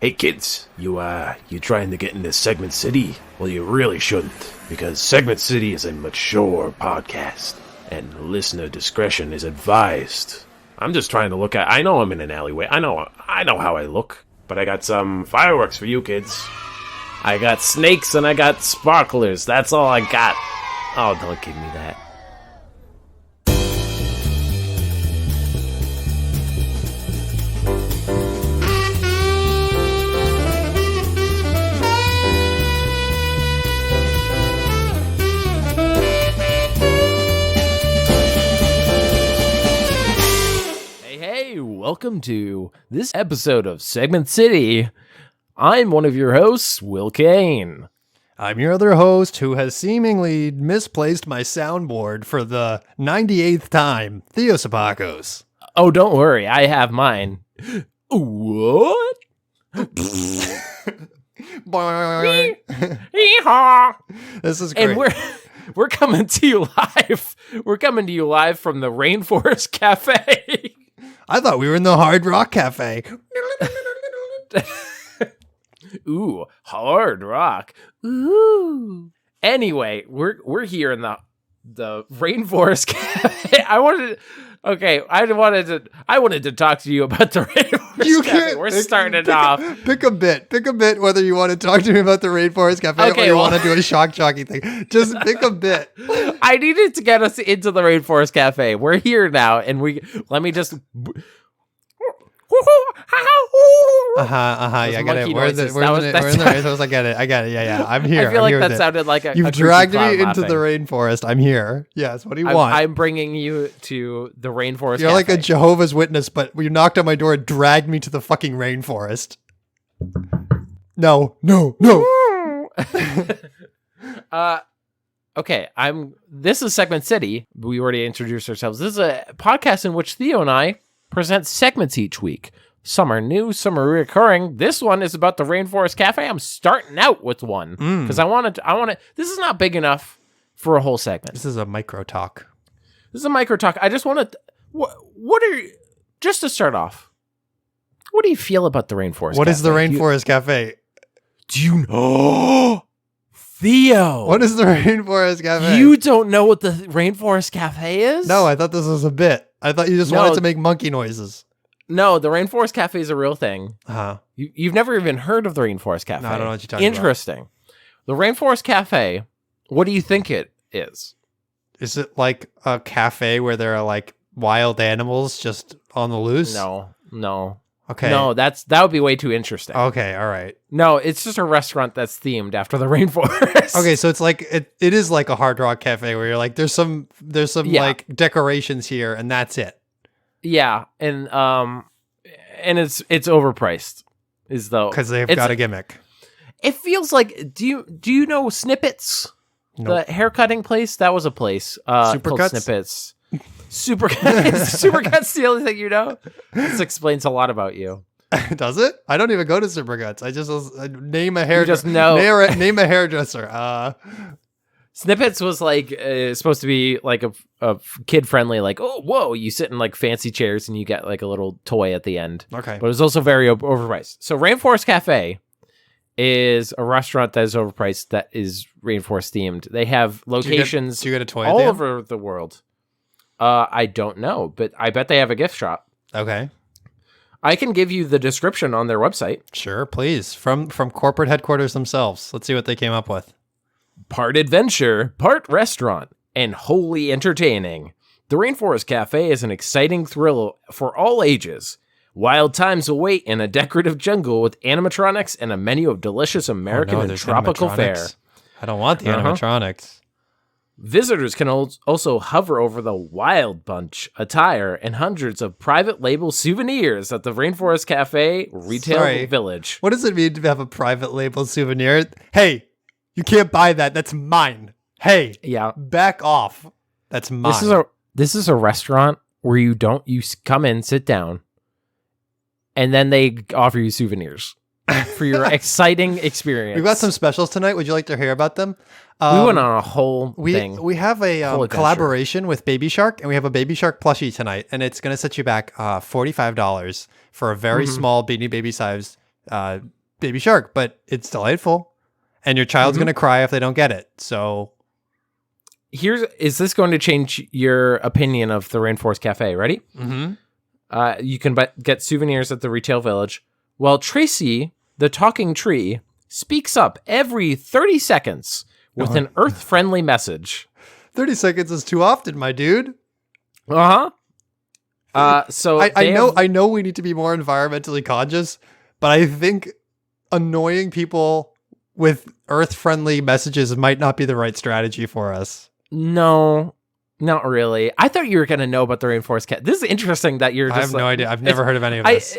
Hey kids, you trying to get into Segment City? Well, you really shouldn't, because Segment City is a mature podcast, and listener discretion is advised. I'm just trying to look at... I know I'm in an alleyway. I know how I look, but I got some fireworks for you kids. I got snakes and I got sparklers. That's all I got. Oh, don't give me that. Welcome to this episode of Segment City. I'm one of your hosts, Will Kane. I'm your other host who has seemingly misplaced my soundboard for the 98th time, Theo Sapakos. Oh, don't worry, I have mine. What? This is great. And we're coming to you live. We're coming to you live from the Rainforest Cafe. I thought we were in the Hard Rock Cafe. Ooh, hard rock. Ooh. Anyway, we're here in the Rainforest Cafe. I wanted to talk to you about the Rainforest Cafe. We're starting it off. Pick a bit whether you want to talk to me about the Rainforest Cafe or you want to do a shock jockey thing. Just pick a bit. I needed to get us into the Rainforest Cafe. We're here now, and let me just... Yeah, I got it. We're in the rainforest. I get it. Yeah. I'm here. I feel like that sounded like a... You've dragged me into the rainforest. I'm here. Yes, what do you want? I'm bringing you to the Rainforest You're Cafe. Like a Jehovah's Witness, but you knocked on my door and dragged me to the fucking rainforest. No. Okay, this is Segment City. We already introduced ourselves. This is a podcast in which Theo and I present segments each week. Some are new, some are recurring. This one is about the Rainforest Cafe. I'm starting out with one because I wanted. This is not big enough for a whole segment. This is a micro talk. I just want to. What are you? Just to start off, what do you feel about the Rainforest? What Cafe? is the Rainforest Cafe? Do you know? Theo, what is the Rainforest Cafe? You don't know what the Rainforest Cafe is? No, I thought this was a bit. I thought you just wanted to make monkey noises. No, the Rainforest Cafe is a real thing. Uh-huh. You've never even heard of the Rainforest Cafe. No, I don't know what you're talking about. Interesting. The Rainforest Cafe, what do you think it is? Is it like a cafe where there are like wild animals just on the loose? No. Okay. No, that would be way too interesting. Okay, all right. No, it's just a restaurant that's themed after the rainforest. Okay, so it's like it is like a Hard Rock Cafe where you're like there's some like decorations here and that's it. Yeah, and it's overpriced. Because they've got a gimmick. It feels like do you know Snippets? Nope. The haircutting place? That was a place. Supercuts? Snippets. Supercuts the only thing you know? This explains a lot about you. Does it? I don't even go to Supercuts. I just name a hair. You just know. Name a hairdresser. Snippets was like supposed to be like a kid friendly, like, oh, whoa, you sit in like fancy chairs and you get like a little toy at the end. Okay. But it was also very overpriced. So Rainforest Cafe is a restaurant that is overpriced that is rainforest themed. They have locations do you get a toy all over the world. I don't know, but I bet they have a gift shop. Okay. I can give you the description on their website. Sure, please. From corporate headquarters themselves. Let's see what they came up with. Part adventure, part restaurant, and wholly entertaining. The Rainforest Cafe is an exciting thrill for all ages. Wild times await in a decorative jungle with animatronics and a menu of delicious American and tropical fare. I don't want the animatronics. Visitors can also hover over the Wild Bunch attire and hundreds of private label souvenirs at the Rainforest Cafe Retail Village. What does it mean to have a private label souvenir? Hey, you can't buy that. That's mine. Hey, back off. That's mine. This is a restaurant where you come in, sit down, and then they offer you souvenirs for your exciting experience. We've got some specials tonight. Would you like to hear about them? We went on a whole thing. We have a collaboration with Baby Shark, and we have a Baby Shark plushie tonight, and it's going to set you back $45 for a very small Beanie Baby size Baby Shark, but it's delightful. And your child's going to cry if they don't get it. So is this going to change your opinion of the Rainforest Cafe? Ready? Mm-hmm. You can get souvenirs at the retail village. Well, Tracy, the talking tree, speaks up every 30 seconds with an Earth-friendly message. 30 seconds is too often, my dude. So I know we need to be more environmentally conscious, but I think annoying people with Earth-friendly messages might not be the right strategy for us. No, not really. I thought you were going to know about the Rainforest Cat. This is interesting that you're just I have no idea. I've never heard of any of this.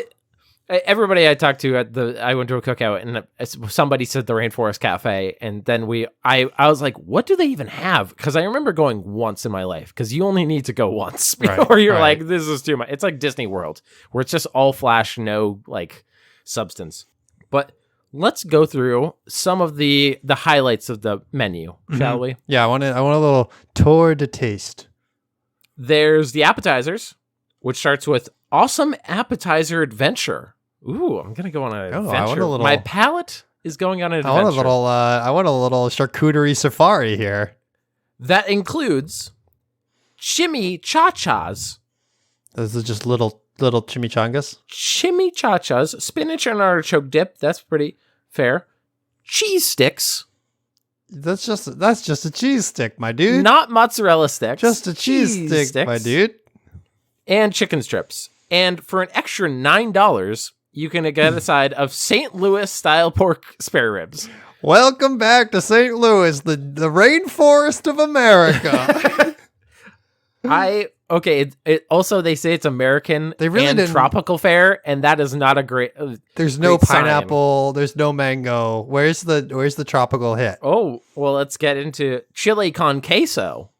Everybody I talked to I went to a cookout and somebody said the Rainforest Cafe, and then I was like, what do they even have? Because I remember going once in my life, because you only need to go once before you're like, this is too much. It's like Disney World, where it's just all flash, no like substance. But let's go through some of the highlights of the menu, shall we? Yeah, I want a little tour de taste. There's the appetizers, which starts with awesome appetizer adventure. Ooh, I'm gonna go on an adventure. My palate is going on an adventure. I want a little charcuterie safari here. That includes chimichachas. Those are just little chimichangas. Chimichachas, spinach and artichoke dip. That's pretty fair. Cheese sticks. That's just a cheese stick, my dude. Not mozzarella sticks. Just a cheese stick, my dude. And chicken strips. And for an extra $9, you can get a side of St. Louis style pork spare ribs. Welcome back to St. Louis, the rainforest of America. It also, they say it's American and tropical fare, and that is not a great. There's no pineapple. Sign. There's no mango. Where's the tropical hit? Oh, well, let's get into chili con queso.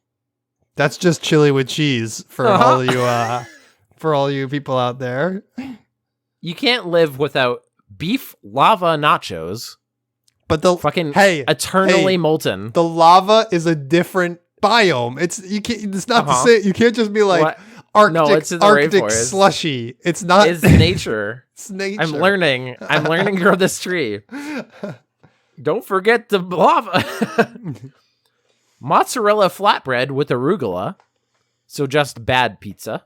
That's just chili with cheese for all you people out there. You can't live without beef lava nachos. But the fucking eternally molten. The lava is a different biome. It's not the same. You can't just be like Arctic slushy. It's not. It's nature. It's nature. I'm learning to grow this tree. Don't forget the lava. Mozzarella flatbread with arugula. So just bad pizza.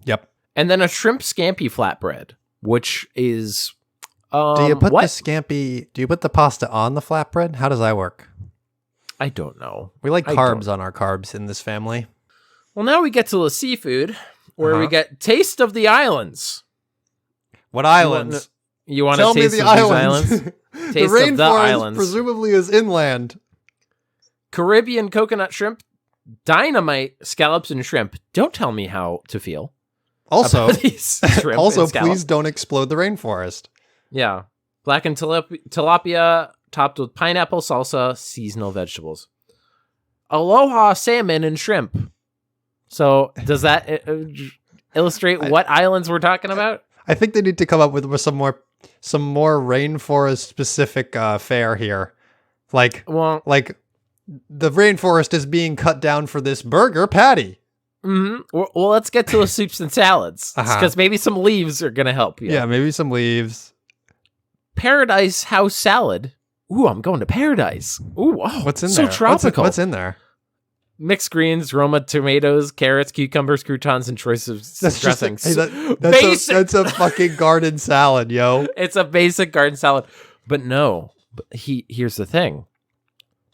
Yep. And then a shrimp scampi flatbread, which is do you put the pasta on the flatbread? How does that work? I don't know. We like carbs on our carbs in this family. Well, now we get to the seafood, where we get Taste of the Islands. What islands? You want to taste these islands? The rainforest presumably is inland. Caribbean coconut shrimp, dynamite scallops and shrimp. Don't tell me how to feel. Also, please don't explode the rainforest. Yeah. Blackened tilapia topped with pineapple salsa, seasonal vegetables. Aloha salmon and shrimp. So does that illustrate what islands we're talking about? I think they need to come up with some more rainforest specific fare here. Like the rainforest is being cut down for this burger patty. Mm-hmm. Well, let's get to the soups and salads, because maybe some leaves are going to help you. Yeah, maybe some leaves. Paradise House salad. Ooh, I'm going to paradise. Ooh, wow. What's in there? So tropical. What's in there? Mixed greens, Roma tomatoes, carrots, cucumbers, croutons, and choice of dressings. That's a fucking garden salad, yo. It's a basic garden salad. But no, here's the thing.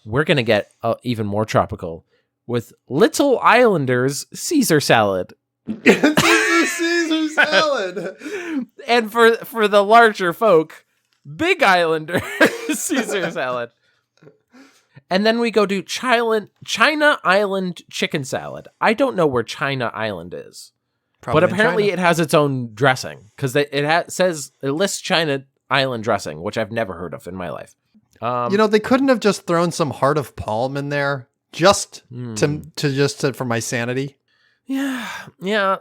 We're going to get even more tropical with Little Islanders Caesar salad. Caesar salad. And for the larger folk, Big Islander Caesar salad. And then we go to China Island chicken salad. I don't know where China Island is. Probably but apparently it has its own dressing, because it lists China Island dressing, which I've never heard of in my life. They couldn't have just thrown some heart of palm in there just for my sanity. Yeah.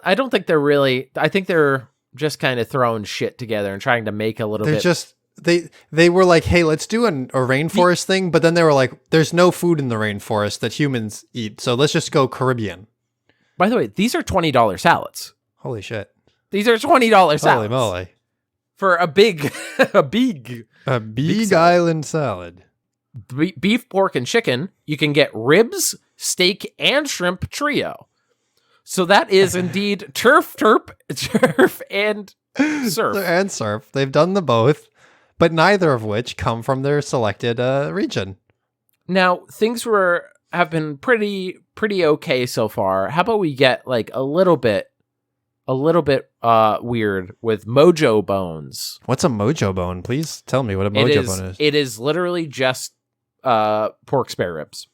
I don't think they're really. I think they're just kind of throwing shit together and trying to make a little bit. They were like, hey, let's do a rainforest thing, but then they were like, there's no food in the rainforest that humans eat, so let's just go Caribbean. By the way, these are $20 salads. Holy shit. These are $20 salads. Holy moly. for a big island salad. Beef, pork, and chicken, you can get ribs, steak, and shrimp trio. So that is indeed turf, and surf. And surf. They've done the both, but neither of which come from their selected region. Now, things have been pretty okay so far. How about we get like a little bit weird with mojo bones? What's a mojo bone? Please tell me what a mojo bone is. It is literally just pork spare ribs.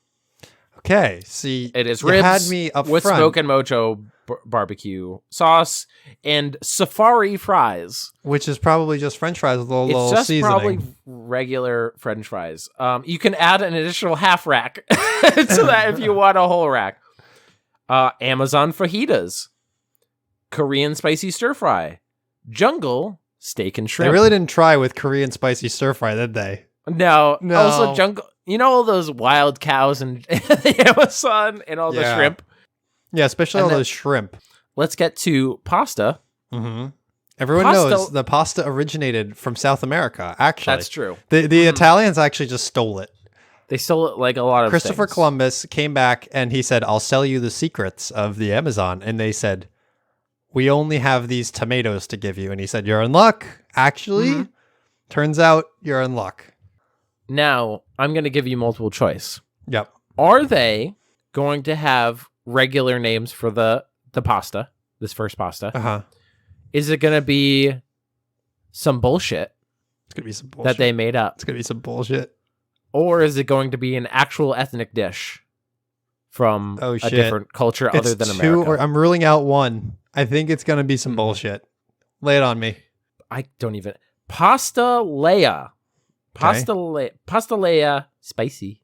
Okay, see, it is you ribs had me up with front. smoke and mojo barbecue sauce and safari fries, which is probably just French fries with a little it's just seasoning. probably regular French fries. You can add an additional half rack to that if you want a whole rack. Amazon fajitas, Korean spicy stir fry, jungle steak and shrimp. They really didn't try with Korean spicy stir fry, did they? No. Also jungle. You know all those wild cows and the Amazon and all the shrimp? Yeah, especially all those shrimp. Let's get to pasta. Mm-hmm. Everyone knows the pasta originated from South America, actually. That's true. The Italians actually just stole it. They stole it like a lot of Christopher things. Columbus came back and he said, I'll sell you the secrets of the Amazon. And they said, we only have these tomatoes to give you. And he said, you're in luck. Actually, turns out you're in luck. Now, I'm going to give you multiple choice. Yep. Are they going to have regular names for the pasta, this first pasta? Uh-huh. Is it going to be some bullshit? It's going to be some bullshit. That they made up? It's going to be some bullshit. Or is it going to be an actual ethnic dish from a different culture other than America? I'm ruling out one. I think it's going to be some bullshit. Lay it on me. I don't even... Pasta Leia. Pasta Leia. Spicy.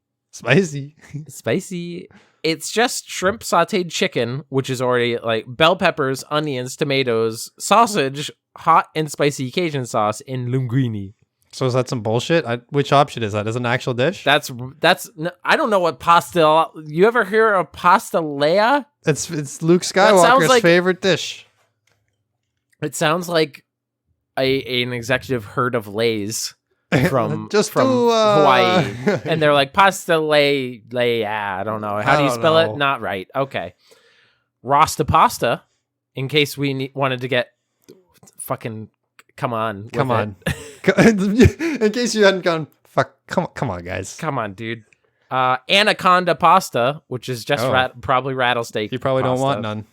It's just shrimp sauteed chicken, which is already like bell peppers, onions, tomatoes, sausage, hot and spicy Cajun sauce, and linguine. So is that some bullshit? Which option is that? Is it an actual dish? That's. I don't know what pasta. You ever hear of pasta Leia? It's Luke Skywalker's favorite dish. It sounds like an executive heard of Lay's from Hawaii, and they're like pasta Leia. I don't know. How do you spell it? Not right. Okay, Rasta pasta. In case we wanted to get fucking come on. In case you hadn't gone, fuck, come on, guys. Come on, dude. Anaconda pasta, which is just probably rattlesnake. You probably pasta. don't want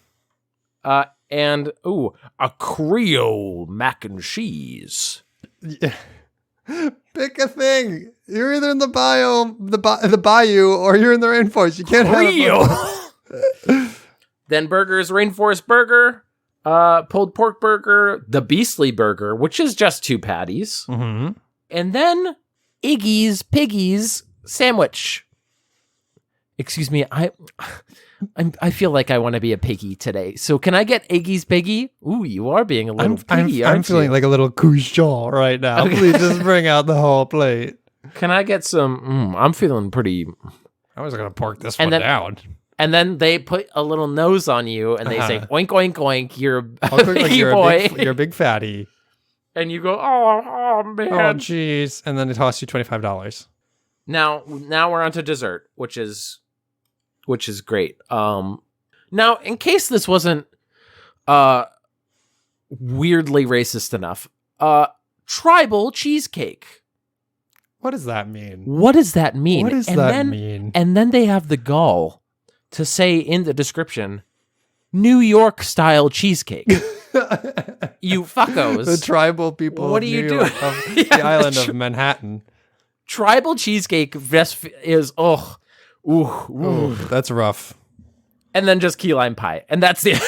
none. And a Creole mac and cheese. Yeah. Pick a thing. You're either in the bayou, or you're in the rainforest. You can't Creole. have Then burgers, rainforest burger, pulled pork burger, the beastly burger, which is just 2 patties, and then Iggy's Piggy's sandwich. Excuse me, I feel like I want to be a piggy today. So can I get Iggy's Piggy? Ooh, you are being a little piggy, aren't you? I'm feeling like a little couchon right now. Okay. Please just bring out the whole plate. Can I get some? I'm feeling pretty. I was going to pork this one down. And then they put a little nose on you and they say, oink, oink, oink, you're a piggy boy. You're a big fatty. And you go, oh, man. Oh, jeez. And then it costs you $25. Now we're on to dessert, which is great. Now, in case this wasn't weirdly racist enough, tribal cheesecake. What does that mean? What does that mean? mean? And then they have the gall to say in the description, New York style cheesecake. You fuckos. The tribal people what of do you New do? York, the island of Manhattan. Tribal cheesecake is ooh, that's rough. And then just key lime pie. And that's the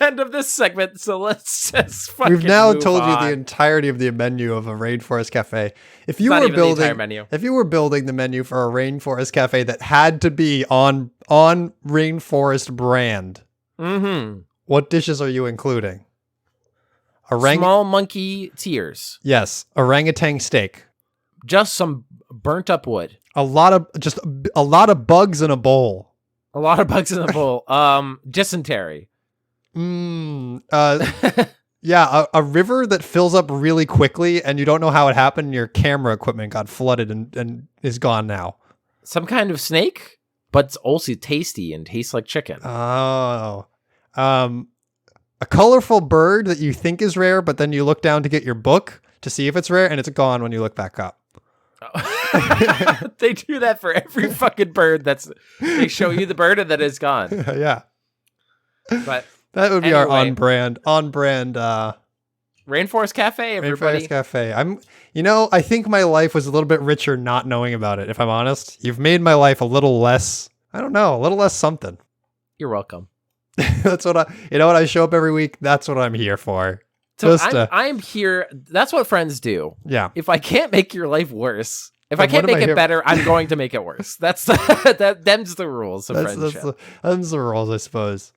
end of this segment. So let's just fucking We've now move told on. you the entirety of the menu of a Rainforest Cafe. If you Not were even the building entire menu. If you were building the menu for a Rainforest Cafe that had to be on Rainforest brand, what dishes are you including? Small monkey tears. Yes, orangutan steak. Just some burnt up wood. A lot of bugs in a bowl. A lot of bugs in the bowl. Dysentery. Yeah, a river that fills up really quickly and you don't know how it happened. Your camera equipment got flooded and is gone now. Some kind of snake, but it's also tasty and tastes like chicken. Oh. A colorful bird that you think is rare, but then you look down to get your book to see if it's rare, and it's gone when you look back up. They do that for every fucking bird. They show you the bird and then it's gone. Yeah. But that would be anyway, our on-brand Rainforest Cafe, everybody. Rainforest Cafe. I think my life was a little bit richer not knowing about it, if I'm honest. You've made my life a little less, I don't know, a little less something. You're welcome. That's what I show up every week. That's what I'm here for. So I'm here. That's what friends do. Yeah. If I can't make your life worse, if I can't make it better, I'm going to make it worse. That's them's the rules of friendship. Them's the rules, I suppose.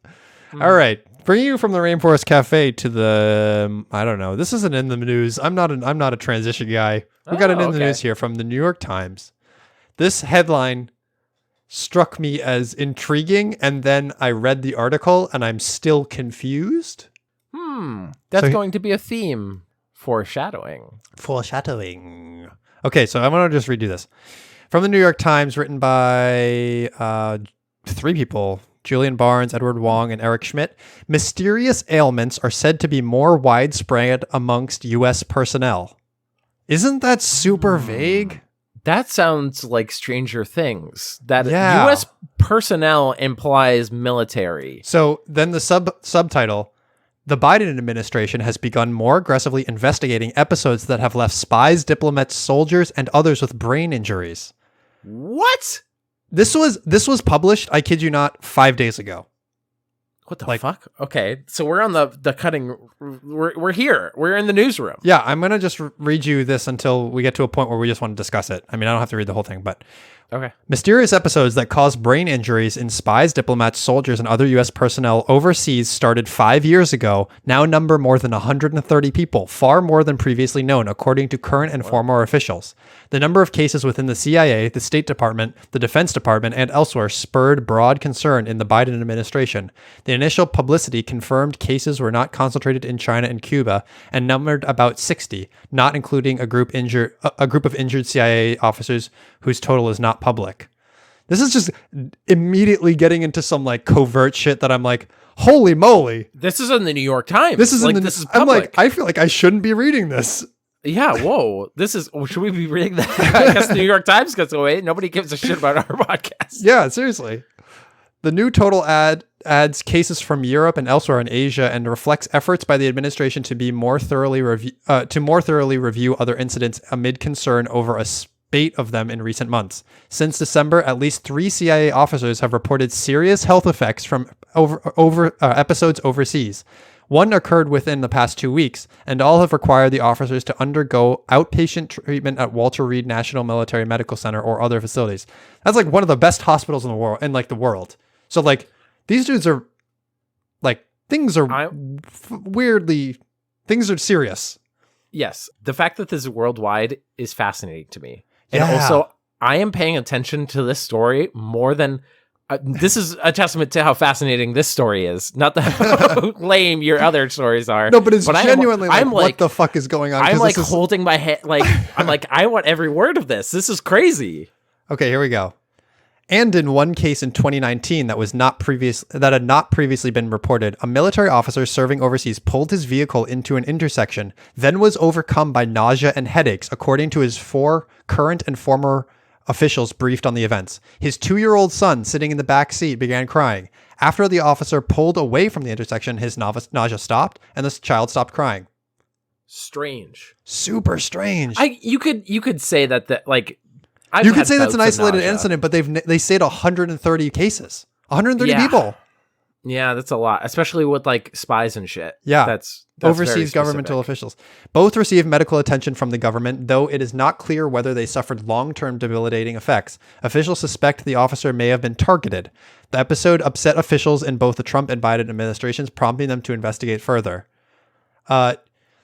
All right. Bringing you from the Rainforest Cafe to the, I don't know. This isn't in the news. I'm not a transition guy. We got it in the news here from the New York Times. This headline struck me as intriguing, and then I read the article, and I'm still confused. That's going to be a theme. Foreshadowing. Okay, so I'm going to just redo this. From the New York Times, written by 3 people, Julian Barnes, Edward Wong, and Eric Schmidt. Mysterious ailments are said to be more widespread amongst U.S. personnel. Isn't that super vague? That sounds like Stranger Things. That U.S. personnel implies military. So then the subtitle, the Biden administration has begun more aggressively investigating episodes that have left spies, diplomats, soldiers, and others with brain injuries. What? This was published, I kid you not, 5 days ago. What the fuck? Okay, so we're on the cutting. We're here. We're in the newsroom. Yeah, I'm going to just read you this until we get to a point where we just want to discuss it. I mean, I don't have to read the whole thing, but... Okay. Mysterious episodes that cause brain injuries in spies, diplomats, soldiers, and other U.S. personnel overseas started 5 years ago, now number more than 130 people, far more than previously known, according to current and former officials. The number of cases within the CIA, the State Department, the Defense Department, and elsewhere spurred broad concern in the Biden administration. The initial publicity confirmed cases were not concentrated in China and Cuba and numbered about 60, not including a group of injured CIA officers whose total is not public. This is just immediately getting into some like covert shit that I'm like, holy moly. This is in the New York Times. This is this is public. I'm like, I feel like I shouldn't be reading this. Yeah, whoa. Should we be reading that? I guess the New York Times goes away. Nobody gives a shit about our podcast. Yeah, seriously. The new total adds cases from Europe and elsewhere in Asia and reflects efforts by the administration to more thoroughly review other incidents amid concern over a spate of them in recent months. Since December, at least 3 CIA officers have reported serious health effects from episodes overseas. One occurred within the past 2 weeks, and all have required the officers to undergo outpatient treatment at Walter Reed National Military Medical Center or other facilities. That's like one of the best hospitals in the world, So like these dudes are like things are serious. Yes, the fact that this is worldwide is fascinating to me, and also I am paying attention to this story more than. This is a testament to how fascinating this story is. Not how lame your other stories are. No, but it's genuinely what the fuck is going on? I'm like holding my head. Like, I'm like, I want every word of this. This is crazy. Okay, here we go. And in one case in 2019 that had not previously been reported, a military officer serving overseas pulled his vehicle into an intersection, then was overcome by nausea and headaches, according to his 4 current and former officials briefed on the events. His 2-year-old son, sitting in the back seat, began crying. After the officer pulled away from the intersection, his nausea stopped, and the child stopped crying. Strange. Super strange. You could say that like. You could say that's an isolated incident, but they said 130 cases, 130 people. Yeah, that's a lot, especially with like spies and shit. Yeah, that's overseas governmental officials. Both received medical attention from the government, though it is not clear whether they suffered long-term debilitating effects. Officials suspect the officer may have been targeted. The episode upset officials in both the Trump and Biden administrations, prompting them to investigate further.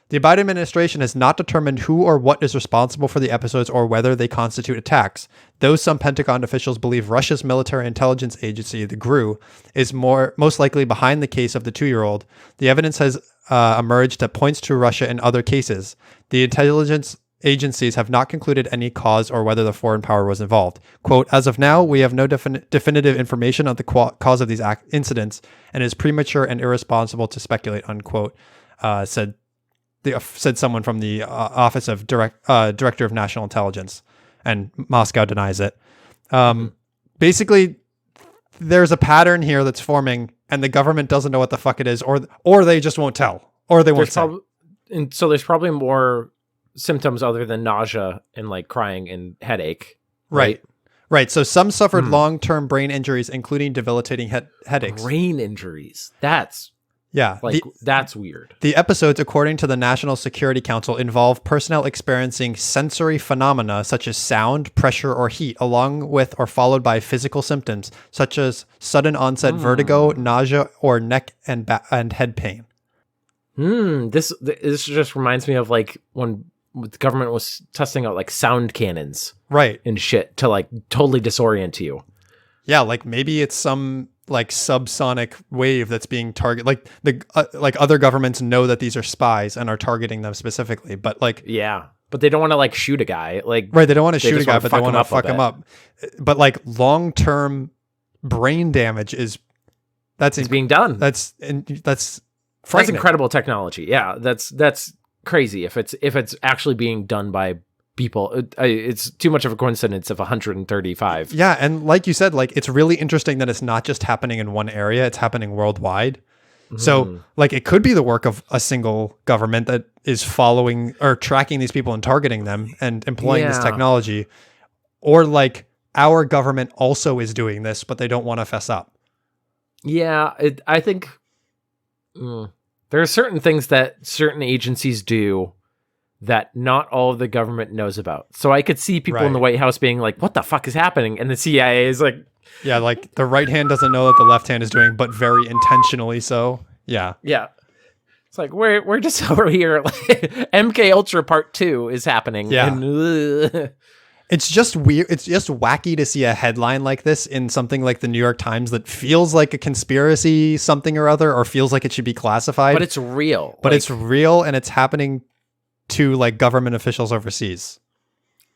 The Biden administration has not determined who or what is responsible for the episodes or whether they constitute attacks. Though some Pentagon officials believe Russia's military intelligence agency, the GRU, is most likely behind the case of the 2-year-old, the evidence has emerged that points to Russia in other cases. The intelligence agencies have not concluded any cause or whether the foreign power was involved. Quote, as of now, we have no definitive information on the cause of these incidents, and it is premature and irresponsible to speculate, unquote, said someone from the Office of Director of National Intelligence, and Moscow denies it. Basically, there's a pattern here that's forming, and the government doesn't know what the fuck it is, or they just won't tell, or they won't say. And so there's probably more symptoms other than nausea and like crying and headache. Right. So some suffered long-term brain injuries, including debilitating headaches. Brain injuries. That's weird. The episodes, according to the National Security Council, involve personnel experiencing sensory phenomena such as sound, pressure, or heat, along with or followed by physical symptoms such as sudden onset vertigo, nausea, or neck and head pain. This just reminds me of like when the government was testing out like sound cannons, right, and shit to like totally disorient you. Yeah, like maybe it's some like subsonic wave that's being targeted. Like the like other governments know that these are spies and are targeting them specifically, but like but they don't want to like shoot a guy. Like right, they don't want to shoot a guy, but they want to fuck him up. But like long-term brain damage it's being done. That's incredible technology. Yeah, that's crazy if it's actually being done by people. It's too much of a coincidence of 135. Yeah, and like you said, like it's really interesting that it's not just happening in one area, it's happening worldwide. So like it could be the work of a single government that is following or tracking these people and targeting them and employing this technology, or like our government also is doing this but they don't want to fess up. Yeah, I think there are certain things that certain agencies do that not all of the government knows about. So I could see people in the White House being like, what the fuck is happening? And the CIA is like... Yeah, like the right hand doesn't know what the left hand is doing, but very intentionally so. Yeah. Yeah. It's like, we're just over here. Like, MK Ultra Part 2 is happening. Yeah. And, it's just weird. It's just wacky to see a headline like this in something like the New York Times that feels like a conspiracy something or other, or feels like it should be classified. But it's real. But it's real, and it's happening to like government officials overseas.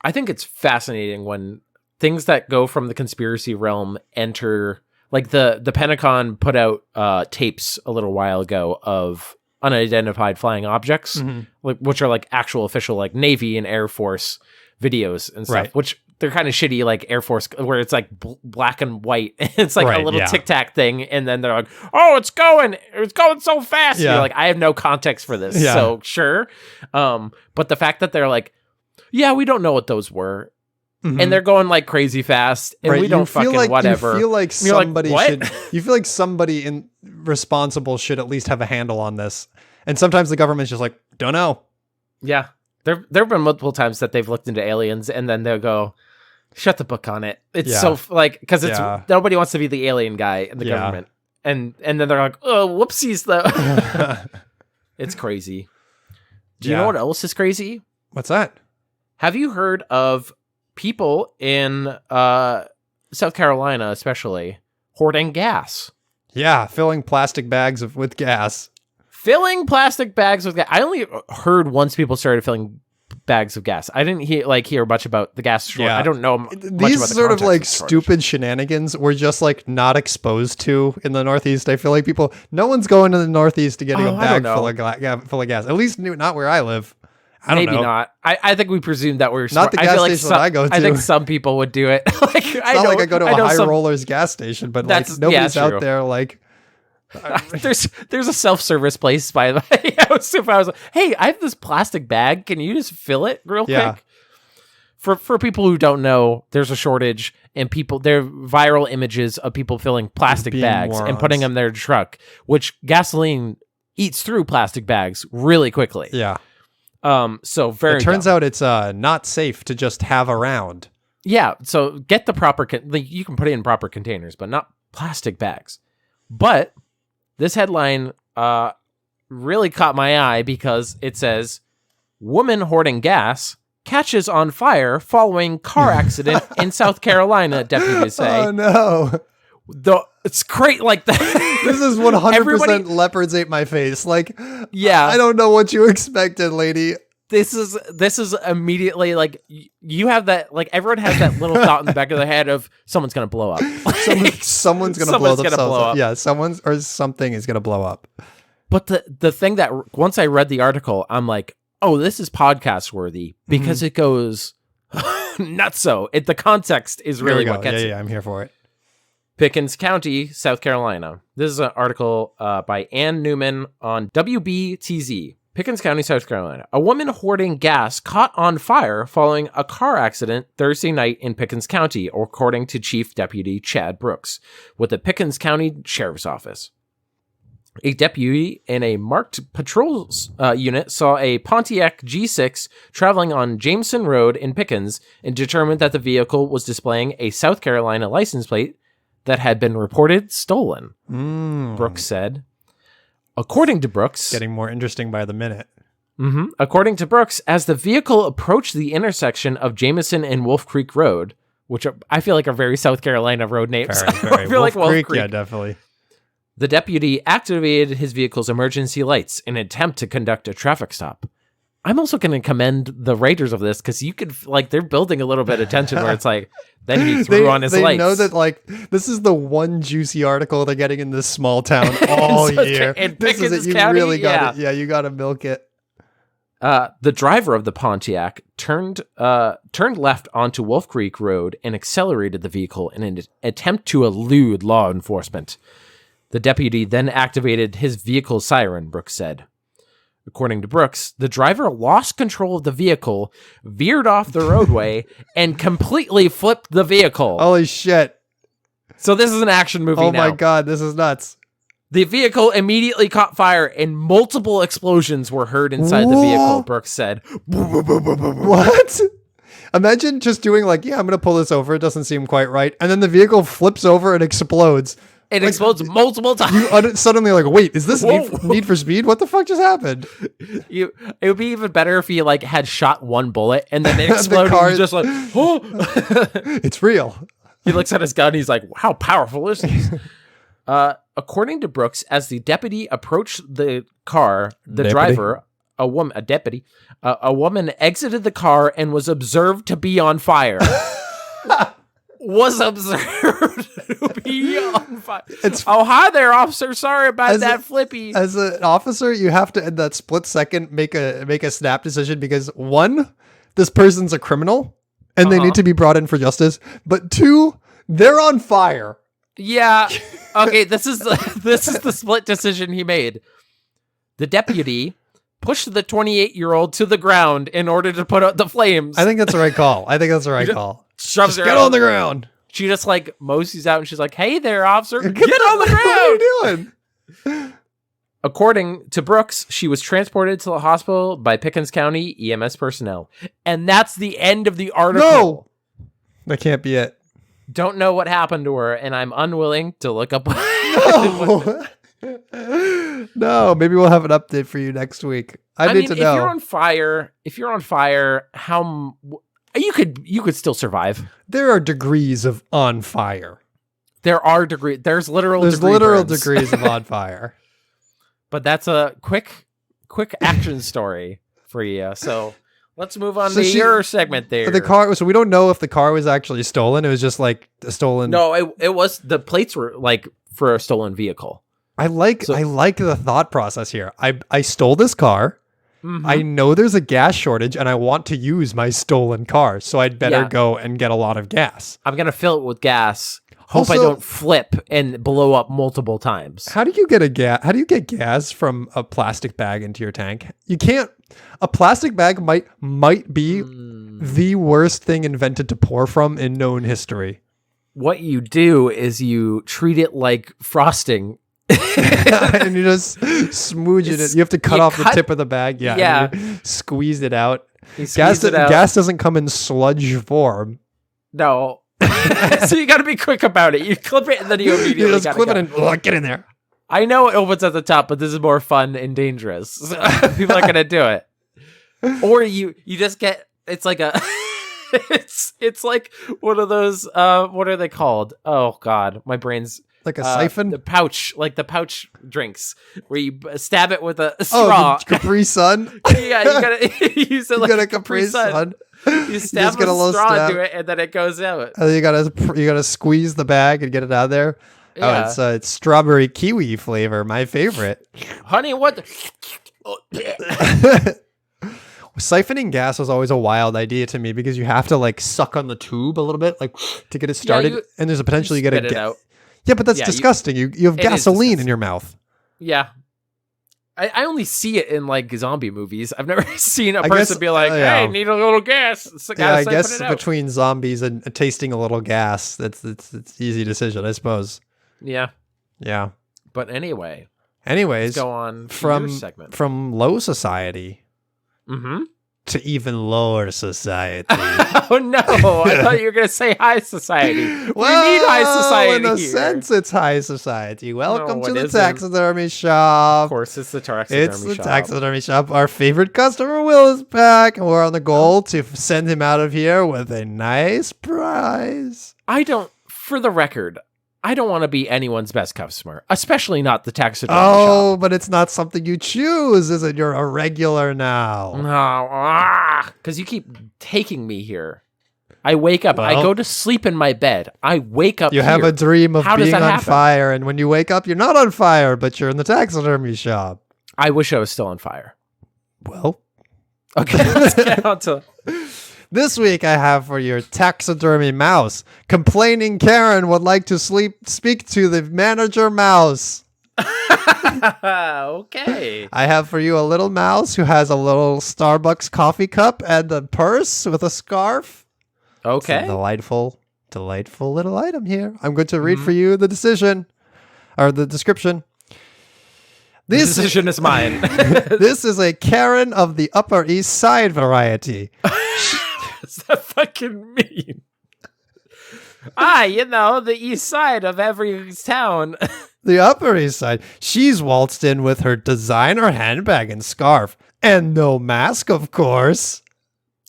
I think it's fascinating when things that go from the conspiracy realm enter, like the Pentagon put out tapes a little while ago of unidentified flying objects, which are like actual official like Navy and Air Force videos and stuff, which they're kind of shitty, like Air Force, where it's like black and white. It's like a little tic tac thing, and then they're like, "Oh, it's going so fast." Yeah. You're like, I have no context for this, so sure. But the fact that they're like, "Yeah, we don't know what those were," and they're going like crazy fast, and we don't fucking like, whatever. You feel like somebody should. You feel like somebody responsible should at least have a handle on this, and sometimes the government's just like, "Don't know." Yeah. There have been multiple times that they've looked into aliens and then they'll go, shut the book on it. It's so like, because it's nobody wants to be the alien guy in the government, and then they're like, oh, whoopsies though. It's crazy. Do you know what else is crazy? What's that? Have you heard of people in South Carolina, especially, hoarding gas? Yeah, filling plastic bags with gas. Filling plastic bags with gas. I only heard once people started filling bags of gas. I didn't hear much about the gas shortage. I don't know much about these sort of like stupid shenanigans we're just like not exposed to in the Northeast. I feel like no one's going to the Northeast to getting a bag full of gas. At least not where I live. I don't know. Maybe not. I think we presume that we're not the gas station that I go to. I think some people would do it. Like, it's not like I go to a High Rollers gas station, but like nobody's out there like. There's a self-service place by the house. If I was like, hey, I have this plastic bag, can you just fill it real quick? For people who don't know, there's a shortage, and there are viral images of people filling plastic bags and putting them in their truck, which gasoline eats through plastic bags really quickly. Yeah. So it turns out it's not safe to just have around. Yeah. So get the proper you can put it in proper containers, but not plastic bags. But this headline really caught my eye because it says, woman hoarding gas catches on fire following car accident in South Carolina, deputies say. Oh, no. It's great like that. This is 100% leopards ate my face. Like, yeah, I don't know what you expected, lady. This is immediately like you have that, like everyone has that little thought in the back of their head of someone's gonna blow up. Someone's gonna blow up. Yeah, someone's or something is gonna blow up. But the thing that once I read the article, I'm like, oh, this is podcast worthy because it goes nutso. The context is really what gets it. Yeah, I'm here for it. Pickens County, South Carolina. This is an article by Ann Newman on WBTZ. Pickens County, South Carolina. A woman hoarding gas caught on fire following a car accident Thursday night in Pickens County, according to Chief Deputy Chad Brooks with the Pickens County Sheriff's Office. A deputy in a marked patrols unit saw a Pontiac G6 traveling on Jameson Road in Pickens and determined that the vehicle was displaying a South Carolina license plate that had been reported stolen, Brooks said. According to Brooks... Getting more interesting by the minute. According to Brooks, as the vehicle approached the intersection of Jameson and Wolf Creek Road, which I feel like are very South Carolina road names. Very. I feel like Wolf Creek. Yeah, definitely. The deputy activated his vehicle's emergency lights in an attempt to conduct a traffic stop. I'm also going to commend the writers of this because you could, like, they're building a little bit of tension where it's like, then he threw on his lights. They know that, like, this is the one juicy article they're getting in this small town all year. This is it. You County, really got it. Yeah, you got to milk it. The driver of the Pontiac turned left onto Wolf Creek Road and accelerated the vehicle in an attempt to elude law enforcement. The deputy then activated his vehicle's siren, Brooks said. According to Brooks, the driver lost control of the vehicle, veered off the roadway, and completely flipped the vehicle. Holy shit. So this is an action movie now. Oh my god, this is nuts. The vehicle immediately caught fire and multiple explosions were heard inside the vehicle, Brooks said. What? Imagine just doing like, I'm going to pull this over. It doesn't seem quite right. And then the vehicle flips over and explodes. It explodes multiple times. You suddenly like, wait, is this need for Speed? What the fuck just happened? It would be even better if he like had shot one bullet and then it exploded. And he's just like, oh, it's real. He looks at his gun. He's like, how powerful is this? According to Brooks, as the deputy approached the car, driver, a woman exited the car and was observed to be on fire. Was observed to be on fire. Hi there, officer. Sorry about that flippy. As an officer, you have to, in that split second, make a snap decision because one, this person's a criminal and they need to be brought in for justice. But two, they're on fire. Yeah. Okay. This is the split decision he made. The deputy pushed the 28-year-old to the ground in order to put out the flames. I think that's the right call. Shoves her get on the ground. She just like moseys out and she's like, hey there, officer. Get on the ground. What are you doing? According to Brooks, she was transported to the hospital by Pickens County EMS personnel. And that's the end of the article. No! That can't be it. Don't know what happened to her, and I'm unwilling to look up. No, maybe we'll have an update for you next week. I need to know. If you're on fire, how you could still survive. There are degrees of on fire. There are degrees. There's literal degrees of on fire. But that's a quick action story for you. So let's move on to your segment there. The car. So we don't know if the car was actually stolen. It was just like a stolen. No, it was. The plates were like for a stolen vehicle. I like the thought process here. I stole this car. Mm-hmm. I know there's a gas shortage and I want to use my stolen car. So I'd better go and get a lot of gas. I'm going to fill it with gas. Hope I don't flip and blow up multiple times. How do you get gas from a plastic bag into your tank? You can't. A plastic bag might be the worst thing invented to pour from in known history. What you do is you treat it like frosting. And you just smooge it. You have to cut off the tip of the bag. Yeah. Squeeze it out. Gas doesn't come in sludge form. No. So you got to be quick about it. You clip it and then you immediately just clip it and get in there. I know it opens at the top, but this is more fun and dangerous. So people are going to do it. Or you just get, it's like a it's like one of those what are they called? Oh god, my brain's Like a siphon? the pouch drinks where you stab it with a straw. Oh, Capri Sun? Yeah, you gotta use it like a Capri Sun. You stab get a a little straw stab. into it and then it goes out. And then you gotta squeeze the bag and get it out of there. Yeah. Oh, it's strawberry kiwi flavor, my favorite. Honey, what Siphoning gas was always a wild idea to me because you have to like suck on the tube a little bit, like to get it started, and there's a potential you get spit it out. Yeah, but that's Yeah, disgusting. You have it is gasoline in disgusting. your mouth. Yeah. I only see it in like zombie movies. I've never seen a I person guess, be like, yeah. "Hey, need a little gas." Yeah, I guess between zombies and tasting a little gas, it's easy decision, I suppose. Yeah. Yeah. But anyway, Anyways, let's go on to your segment. from low society Mm-hmm. to even lower society. Oh no! I thought you were gonna say high society. We need high society in a here. sense, it's high society. Welcome No, to it the isn't. taxidermy shop. Of course, it's the taxidermy It's the shop. taxidermy shop. Our favorite customer, Will, is back, and we're on the goal to send him out of here with a nice prize. For the record, I don't want to be anyone's best customer, especially not the taxidermy Oh, but it's not something you choose, is it? You're a regular now. shop. No, because you keep taking me here. I wake up. I Well- go to sleep in my bed. I wake up. You have here. a dream of How does being that on happen? fire, and when you wake up, you're not on fire, but you're in the taxidermy shop. I wish I was still on fire. Well, Okay, let's get on to. this week I have for your taxidermy mouse. Complaining Karen would like to speak to the manager mouse. Okay. I have for you a little mouse who has a little Starbucks coffee cup and a purse with a scarf. It's a Okay. delightful little item here. I'm going to read for you the description. The decision is mine. This is a Karen of the Upper East Side variety. What's that fucking mean? The east side of every town. The Upper East Side. She's waltzed in with her designer handbag and scarf. And no mask, of course.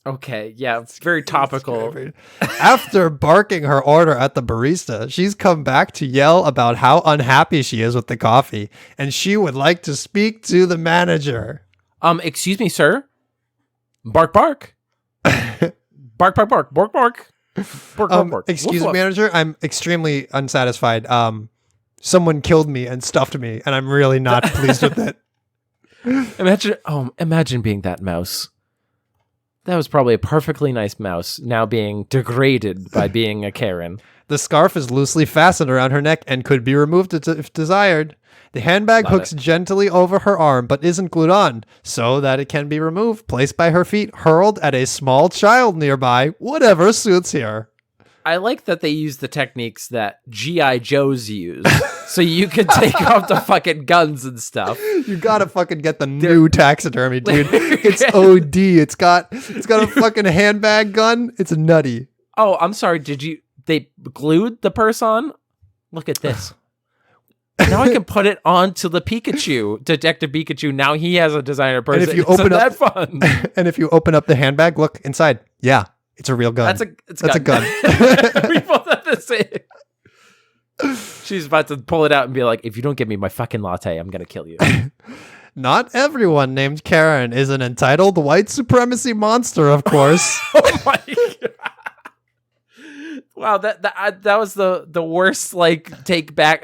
Okay, yeah, it's very topical. After barking her order at the barista, she's come back to yell about how unhappy she is with the coffee. And she would like to speak to the manager. Excuse me, sir. Bark, bark. Bark, bark, bark. Bark, bark. Bark, bark, bark. Excuse Woof, me, woof. manager. I'm extremely unsatisfied. Someone killed me and stuffed me, and I'm really not pleased with it. Imagine being that mouse. That was probably a perfectly nice mouse, now being degraded by being a Karen. The scarf is loosely fastened around her neck and could be removed if desired. The handbag Love hooks gently over her arm but isn't glued on, so that it can be removed, placed by her feet, hurled at a small child nearby, whatever suits her. I like that they use the techniques that G.I. Joes use, so you can take off the fucking guns and stuff. You gotta fucking get the new taxidermy, dude. It's OD. It's got a fucking handbag gun. It's nutty. Oh, I'm sorry. They glued the purse on? Look at this. Now I can put it onto the Pikachu, Detective Pikachu. Now he has a designer purse. And if you Isn't open up- that fun? And if you open up the handbag, look inside. Yeah, it's a real gun. That's a gun. We both have the same. She's about to pull it out and be like, if you don't give me my fucking latte, I'm going to kill you. Not everyone named Karen is an entitled white supremacy monster, of course. Oh my God. Wow, that was the worst take back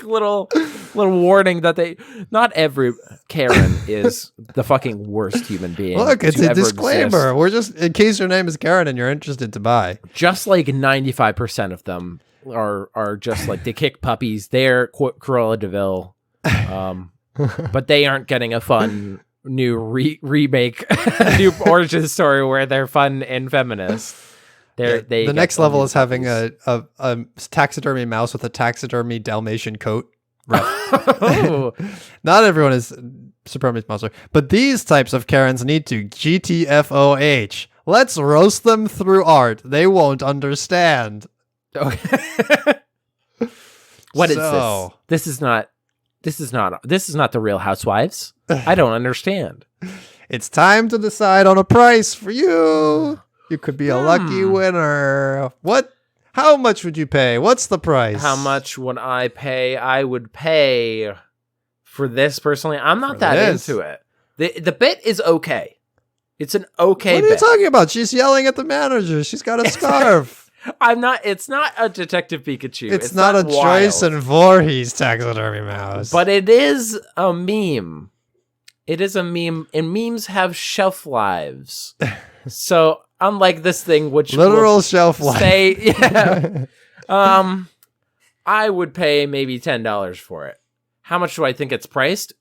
little warning that not every Karen is the fucking worst human being. Look, it's to a ever disclaimer. exist. We're just, in case your name is Karen and you're interested to buy. Just like 95% of them are just like they kick puppies. They're Cruella Deville, but they aren't getting a fun new remake, new origin story where they're fun and feminist. The next level is having a taxidermy mouse with a taxidermy Dalmatian coat. Right. Oh. Not everyone is supremacy monster, but these types of Karens need to GTFOH. Let's roast them through art. They won't understand. Okay. What is So- this? This is not the Real Housewives. I don't understand. It's time to decide on a price for you. You could be a lucky winner. What? How much would you pay? What's the price? How much would I pay? I would pay for this personally. I'm not that into it. The bit is okay. It's an okay What are you bit. talking about? She's yelling at the manager. She's got a scarf. It's not a Detective Pikachu. It's not a Joyce and Voorhees taxidermy mouse. But it is a meme. It is a meme, and memes have shelf lives. So unlike this thing, which literal shelf life. Yeah. I would pay maybe $10 for it. How much do I think it's priced?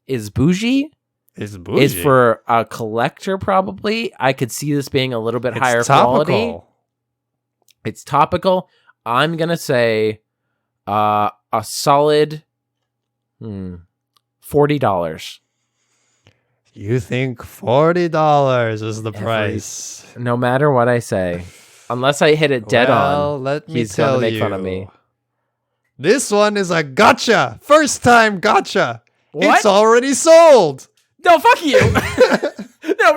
Is bougie? Is for a collector probably. I could see this being a little bit higher quality. It's topical. I'm gonna say a solid $40. You think $40 is the price? No matter what I say, unless I hit it dead on, let me he's tell gonna make you. fun of me. This one is a gotcha. First time gotcha. What? It's already sold. No, fuck you.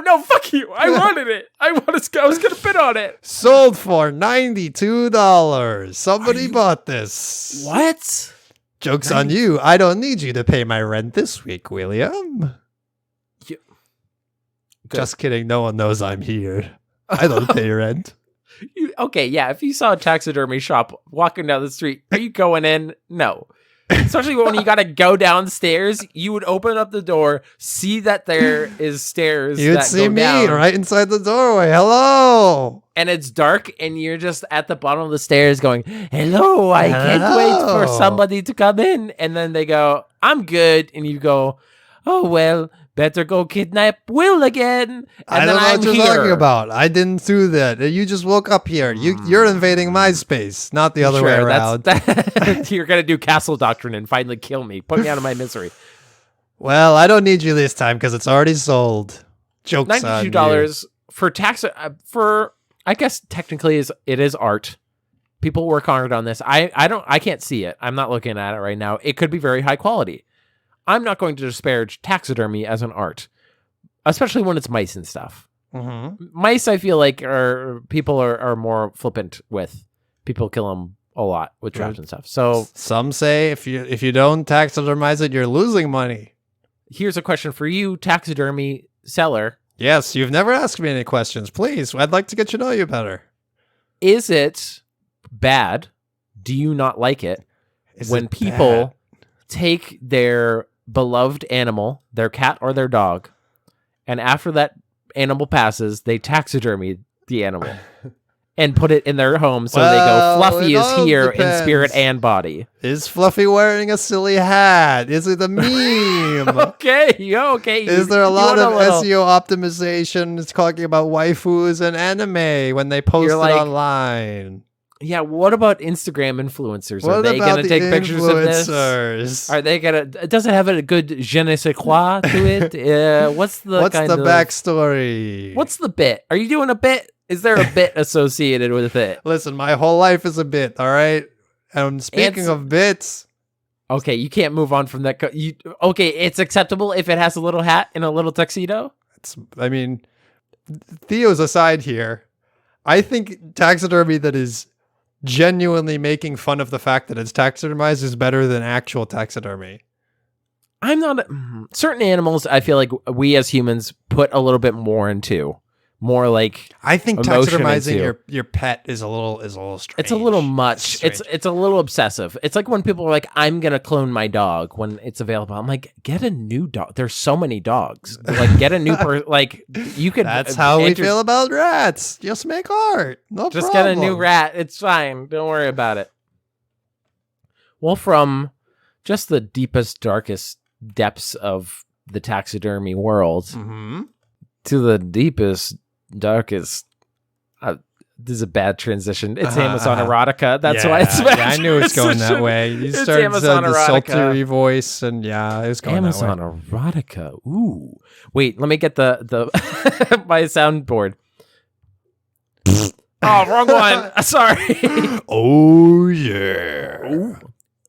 No, fuck you. I wanted it. I was gonna bid on it. Sold for $92. Somebody bought this. What? Joke's on you. I don't need you to pay my rent this week, William. Just kidding. No one knows I'm here. I don't pay rent. Okay, yeah. If you saw a taxidermy shop walking down the street, are you going in? No. Especially when you got to go downstairs, you would open up the door, see that there is stairs. You'd that see go me down, right inside the doorway. Hello. and it's dark, and you're just at the bottom of the stairs going, "Hello, I can't wait for somebody to come in." And then they go, "I'm good," and you go, "Oh well, better go kidnap Will again." And I don't know what you're talking about. I didn't do that. You just woke up here. You're invading my space, not the other way around. You're gonna do castle doctrine and finally kill me, put me out of my misery. Well, I don't need you this time because it's already sold. Joke's on you. $92 for tax. I guess technically it is art. People work hard on this. I can't see it. I'm not looking at it right now. It could be very high quality. I'm not going to disparage taxidermy as an art, especially when it's mice and stuff. Mm-hmm. Mice, I feel like, people are more flippant with. People kill them a lot with traps and stuff. So some say if you don't taxidermize it, you're losing money. Here's a question for you, taxidermy seller. Yes, you've never asked me any questions. Please, I'd like to get to know you better. Is it bad? Do you not like it when people take their beloved animal, their cat or their dog, and after that animal passes, they taxidermy the animal and put it in their home so they go, Fluffy is here in spirit and body? Is Fluffy wearing a silly hat? Is it a meme? Okay. Is there a lot of SEO optimization? It's talking about waifus and anime when they post it online. Yeah, what about Instagram influencers? What Are they going to take pictures of this? Are they going to... Does it have a good je ne sais quoi to it? What's the backstory? What's the bit? Are you doing a bit? Is there a bit associated with it? Listen, my whole life is a bit, all right? And speaking of bits... Okay, you can't move on from that. Okay, it's acceptable if it has a little hat and a little tuxedo? Theo's aside here. I think taxidermy that is genuinely making fun of the fact that it's taxidermized is better than actual taxidermy. I'm not... certain animals, I feel like we as humans put a little bit more into. More like I think taxidermizing your pet is a little strange. It's a little much. It's a little obsessive. It's like when people are like, "I'm gonna clone my dog when it's available." I'm like, get a new dog. There's so many dogs. Like, get a new like you could. That's how we feel about rats. Just make art. Just get a new rat. It's fine. Don't worry about it. Well, from just the deepest, darkest depths of the taxidermy world to the deepest, darkest. This is a bad transition. It's Amazon erotica. That's why it's bad. Yeah, I knew it's going that way. You started the sultry voice, and it was going Amazon that way. erotica. Ooh, wait. Let me get the my soundboard. Oh, wrong one. Sorry. Oh yeah.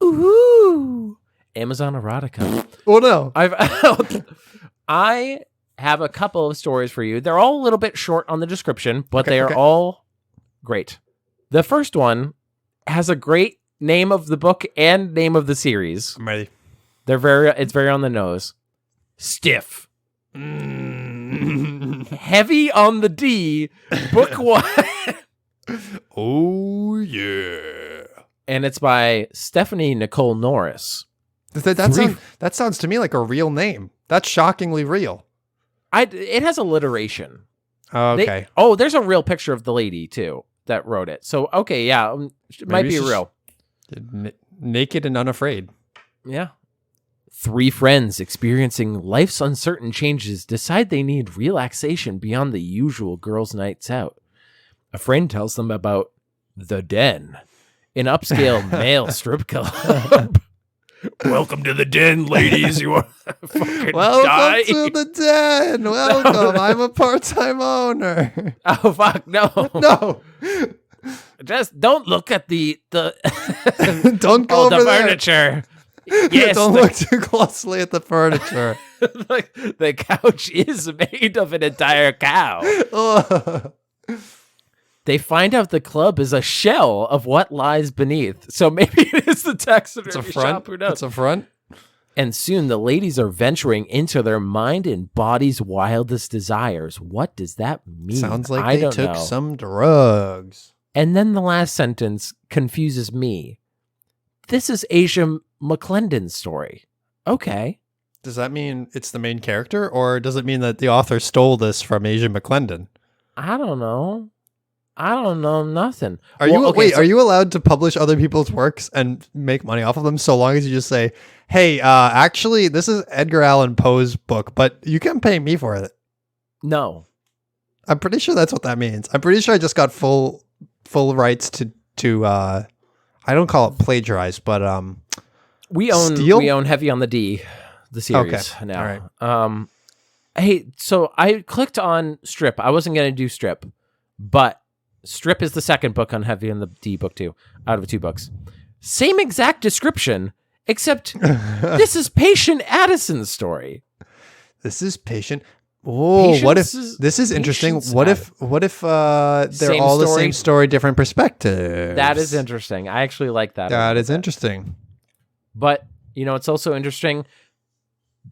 Ooh. Amazon erotica. Oh no. I have a couple of stories for you. They're all a little bit short on the description, but they are all great. The first one has a great name of the book and name of the series. I'm ready. It's very on the nose. Stiff. Heavy on the D. Book 1. Oh, yeah. And it's by Stephanie Nicole Norris. That sounds to me like a real name. That's shockingly real. It has alliteration. Oh, okay. There's a real picture of the lady too that wrote it. So okay, yeah, it might be real. Naked and unafraid. Yeah. 3 friends experiencing life's uncertain changes decide they need relaxation beyond the usual girls' nights out. A friend tells them about The Den, an upscale male strip club. Welcome to the Den, ladies. You want to fucking die? To the Den. Welcome. I'm a part-time owner. Oh, fuck, no. No. Just don't look at the don't go over the there. furniture. Yes, don't look too closely at the furniture. the couch is made of an entire cow. They find out the club is a shell of what lies beneath. So maybe it is the taxidermy shop. Who knows? It's a front. And soon the ladies are venturing into their mind and body's wildest desires. What does that mean? Sounds like I they don't took know. some drugs. And then the last sentence confuses me. This is Asia McClendon's story. Okay. Does that mean it's the main character, or does it mean that the author stole this from Asia McClendon? I don't know. I don't know nothing. Are you allowed to publish other people's works and make money off of them so long as you just say, hey, actually, this is Edgar Allan Poe's book, but you can pay me for it? No. I'm pretty sure that's what that means. I'm pretty sure I just got full rights to I don't call it plagiarize, but we own Heavy on the D, the series now. All right. Hey, so I clicked on Strip. I wasn't going to do Strip, but Strip is the second book on Heavy on the D, book 2, out of 2 books. Same exact description, except this is Patient Addison's story. This is Patient. Oh, what if this is interesting? What if they're all the same story, different perspectives? That is interesting. I actually like that. That is interesting. But, it's also interesting.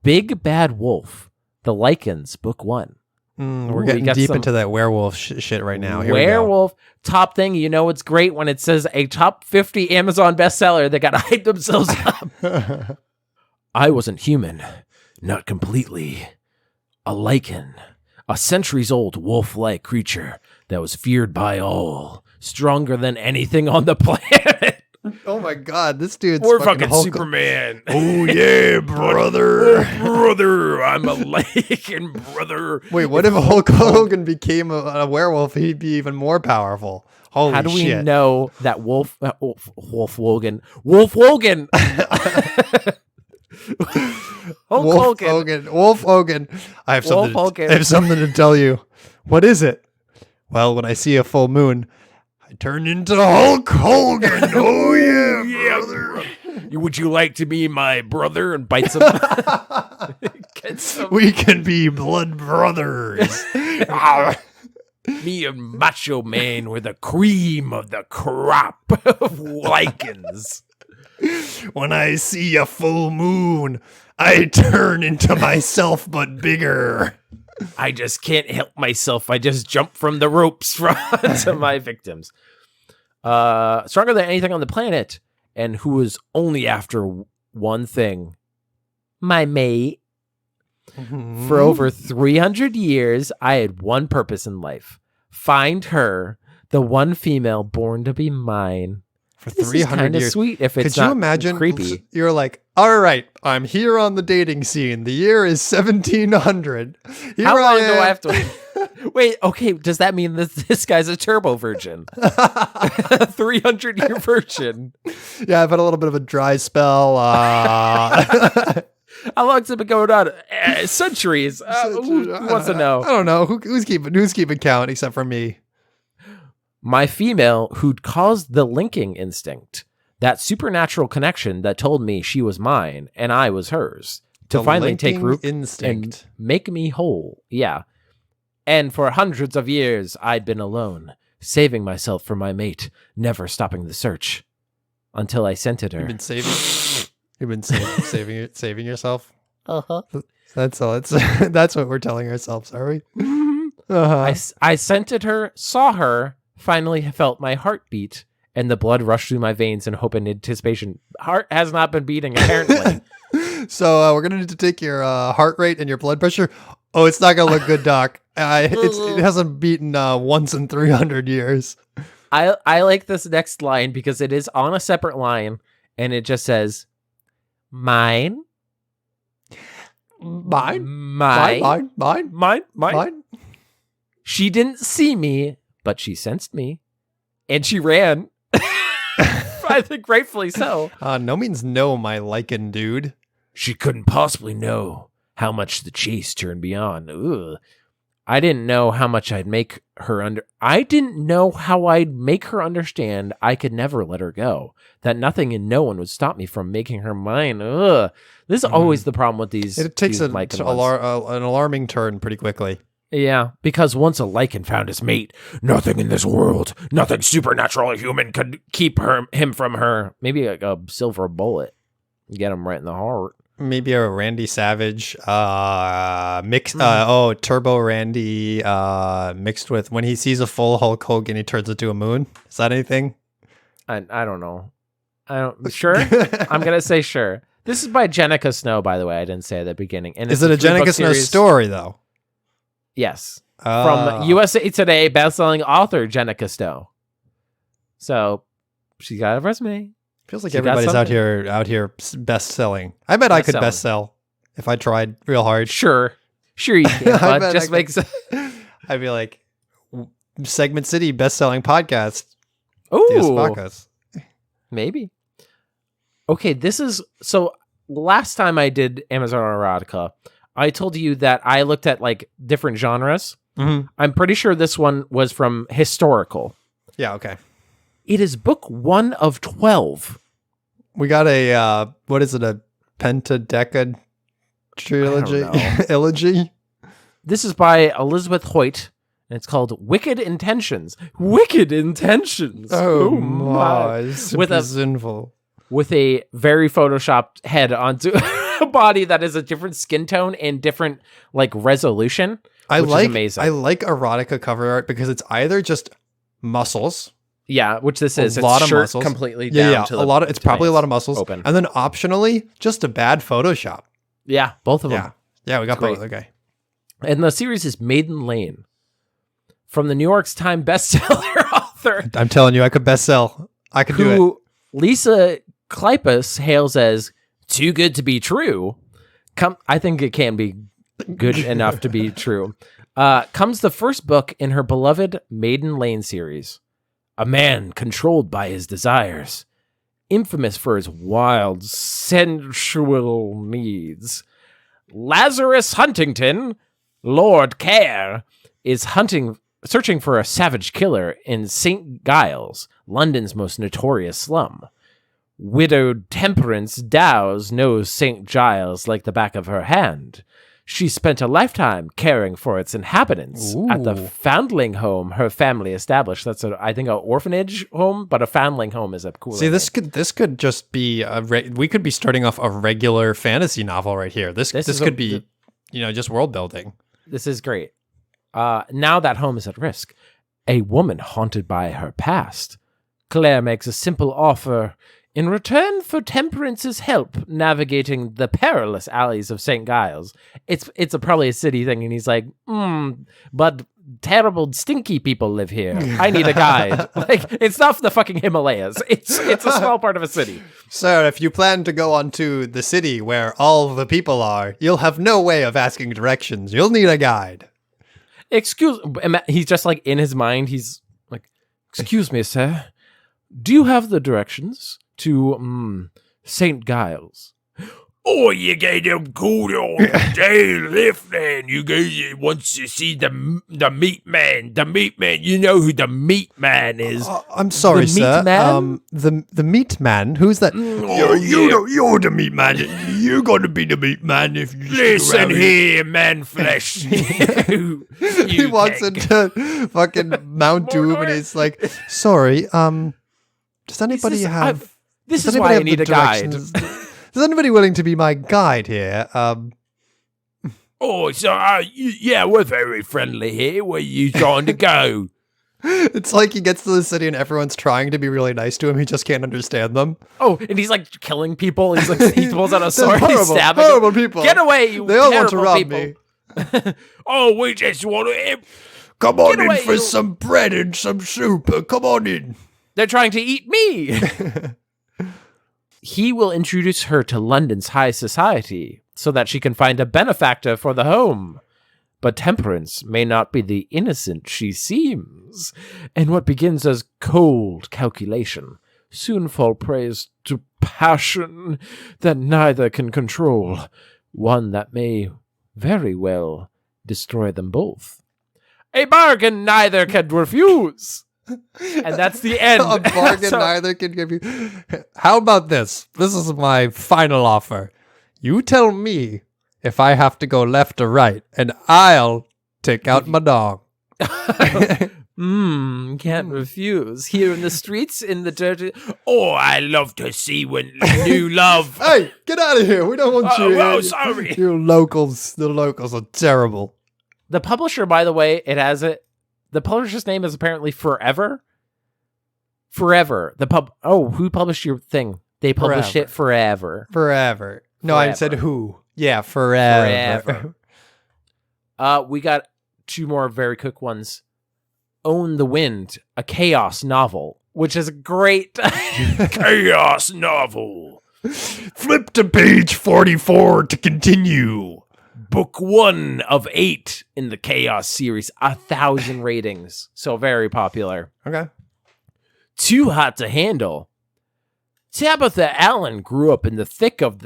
Big Bad Wolf, The Lichens, book 1. We're getting deep into that werewolf shit right now. Here werewolf, top thing. It's great when it says a top 50 Amazon bestseller. They got to hype themselves up. I wasn't human. Not completely. A lichen. A centuries-old wolf-like creature that was feared by all. Stronger than anything on the planet. Oh my god, this dude's We're fucking Superman. Oh yeah, brother. Brother, I'm a lichen, brother. Wait, what if Hulk Hogan became a werewolf? He'd be even more powerful. Holy shit. How do we know that Wolf Hogan? Wolf Hogan. Wolf Hogan. I have something to tell you. What is it? Well, when I see a full moon, I turn into Hulk Hogan. Oh yeah, brother. Would you like to be my brother and bite some? We can be blood brothers. Me and Macho Man were the cream of the crop of lichens. When I see a full moon, I turn into myself, but bigger. I just can't help myself. I just jump from the ropes to my victims. Stronger than anything on the planet, and who is only after one thing. My mate. Mm-hmm. For over 300 years, I had one purpose in life. Find her, the one female born to be mine. For 300 years. Sweet if it's Could you imagine creepy. You're like, all right, I'm here on the dating scene. The year is 1700. How long do I have to wait? Okay, does that mean this guy's a turbo virgin? 300-year virgin. Yeah, I've had a little bit of a dry spell. How long's it been going on? Centuries. Who wants to know? I don't know. Who's keeping count except for me? My female who'd caused the linking instinct, that supernatural connection that told me she was mine and I was hers. to The finally take linking root instinct. and make me whole. Yeah. And for hundreds of years, I'd been alone, saving myself for my mate, never stopping the search. Until I scented her. You've been saving yourself. Uh-huh. That's all. That's what we're telling ourselves, are we? Uh-huh. I scented her, saw her, finally felt my heart beat, and the blood rushed through my veins in hope and anticipation. Heart has not been beating, apparently. So we're gonna need to take your heart rate and your blood pressure. Oh, it's not gonna look good, Doc. It hasn't beaten once in 300 years. I like this next line because it is on a separate line, and it just says, mine. Mine. She didn't see me, but she sensed me, and she ran. I think rightfully so. No means no, my lichen dude. She couldn't possibly know how much the chase turned beyond. Ugh. I didn't know how much I'd make her I didn't know how I'd make her understand I could never let her go. That nothing and no one would stop me from making her mine. Ugh. This is always the problem with these. It takes these an alarming turn pretty quickly. Yeah, because once a lichen found his mate, nothing in this world, nothing supernatural or human could keep him from her. Maybe like a silver bullet. Get him right in the heart. Maybe a Randy Savage Turbo Randy mixed with when he sees a full Hulk Hogan, he turns into a moon. Is that anything? I don't know. Sure. I'm gonna say sure. This is by Jenica Snow, by the way. I didn't say at the beginning. And is it a Jenica Snow story though? Yes. From USA Today bestselling author Jenica Snow. So she got a resume. Feels like everybody's out here best selling. I bet I could best sell if I tried real hard. Sure you can. But just makes. I'd be like, Segment City best selling podcast. Ooh, maybe. Okay, this is so. Last time I did Amazon Erotica, I told you that I looked at like different genres. Mm-hmm. I'm pretty sure this one was from historical. Yeah. Okay. It is book 1 of 12. We got a, what is it, a pentadeca trilogy? Elegy? This is by Elizabeth Hoyt, and it's called Wicked Intentions. Wicked Intentions! Oh my. Sinful. With a very photoshopped head onto a body that is a different skin tone and different, like, resolution, which is amazing. I like erotica cover art because it's either just muscles. Yeah, which this is. A lot of muscles. Completely down to the it's probably a lot of muscles. Open. And then optionally, just a bad Photoshop. Yeah, both of them. Yeah, we got both. Okay. And the series is Maiden Lane. From the New York Times bestseller author. I'm telling you, I could best sell. I could do it. Lisa Kleypas hails as too good to be true. I think it can be good enough to be true. Comes the first book in her beloved Maiden Lane series. A man controlled by his desires, infamous for his wild, sensual needs. Lazarus Huntington, Lord Care, is searching for a savage killer in St. Giles, London's most notorious slum. Widowed Temperance Dowes knows St. Giles like the back of her hand. She spent a lifetime caring for its inhabitants at the foundling home her family established. That's I think an orphanage home, but a foundling home is a cool. See, this could just be we could be starting off a regular fantasy novel right here. This could be just world building. This is great. Now that home is at risk, a woman haunted by her past. Claire makes a simple offer in return for Temperance's help navigating the perilous alleys of St. Giles. It's probably a city thing, and he's like, but terrible, stinky people live here. I need a guide. Like, it's not the fucking Himalayas. It's a small part of a city. So if you plan to go on to the city where all the people are, you'll have no way of asking directions. You'll need a guide. He's just like in his mind, he's like, excuse me, sir. Do you have the directions to St. Giles? Oh, you get them good old day lift, then. You guys wants to see the meat man. The meat man. You know who the meat man is. I'm sorry, The meat sir. man? The meat man. Who's that? You're the meat man. You're gonna be the meat man if you listen here, man flesh. He walks into fucking Mount Doom and he's like, "Sorry, does anybody have? This does is anybody why I have the need a guide. directions? Is anybody willing to be my guide here? Oh, so yeah, we're very friendly here. Where you trying to go? It's like he gets to the city and everyone's trying to be really nice to him. He just can't understand them. Oh, and he's like killing people. He's like he pulls out a They're sword. He's stabbing horrible them. people. Get away, you They all want to terrible rob people. me. Oh, we just want to. Come on Get away, in for you- some bread and some soup. Come on in. They're trying to eat me. He will introduce her to London's high society so that she can find a benefactor for the home. But temperance may not be the innocent she seems, and what begins as cold calculation soon fall prey to passion that neither can control, one that may very well destroy them both. A bargain neither can refuse. And that's the end. A bargain So- neither can give you. How about this? This is my final offer. You tell me if I have to go left or right, and I'll take out my dog. Can't refuse. Here in the streets, in the dirty. Oh, I love to see when new love. Hey, get out of here. We don't want you Oh, here. sorry. You locals. The locals are terrible. The publisher, by the way, it has it. The publisher's name is apparently Forever. Forever. Who published your thing? They published it Forever. Forever. No, I said who. Yeah, forever. We got two more very quick ones. Own the Wind, a chaos novel, which is a great. Chaos novel. Flip to page 44 to continue. Book 1 of 8 in the Chaos series, 1,000 ratings. So very popular. Okay. Too hot to handle. Tabitha Allen grew up in the thick of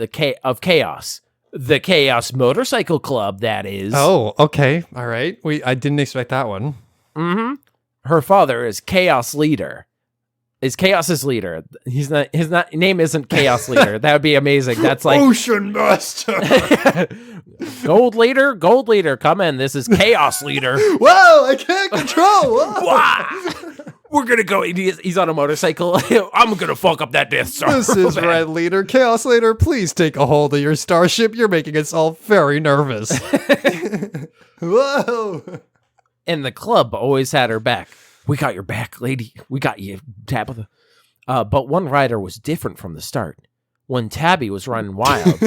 chaos. The Chaos Motorcycle Club, that is. Oh, okay. All right. I didn't expect that one. Mm-hmm. Her father is Chaos Leader. Is Chaos's leader. His name isn't Chaos Leader. That would be amazing. That's like Ocean Master. Gold Leader, come in. This is Chaos Leader. Whoa, I can't control. Whoa. We're gonna go. He's on a motorcycle. I'm gonna fuck up that Death Star. This is Red Leader. Chaos Leader, please take a hold of your starship. You're making us all very nervous. Whoa. And the club always had her back. We got your back, lady. We got you, Tabitha. But one rider was different from the start. When Tabby was running wild,